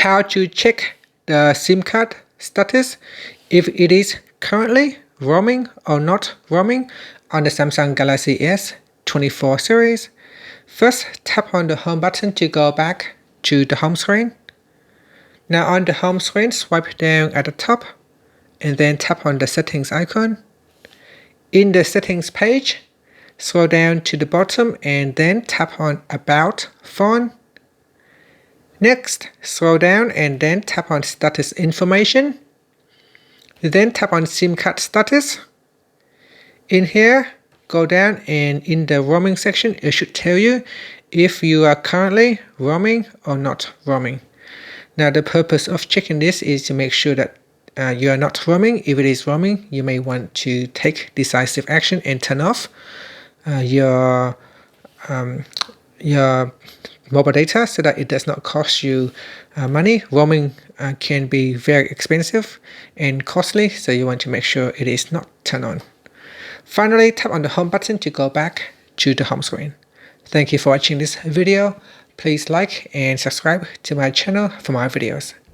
how to check the SIM card status if it is currently roaming or not roaming on the Samsung Galaxy S24 series. First, tap on the home button to go back to the home screen. Now on the home screen, swipe down at the top and then tap on the settings icon. In the settings page, scroll down to the bottom and then tap on About Phone. Next, scroll down and then tap on Status Information. Then tap on SIM card status. In here, go down and in the roaming section, it should tell you if you are currently roaming or not roaming. Now the purpose of checking this is to make sure that you are not roaming. If it is roaming, you may want to take decisive action and turn off your mobile data so that it does not cost you money. Roaming can be very expensive and costly, so you want to make sure it is not turned on. Finally, tap on the home button to go back to the home screen. Thank you for watching this video. Please like and subscribe to my channel for more videos.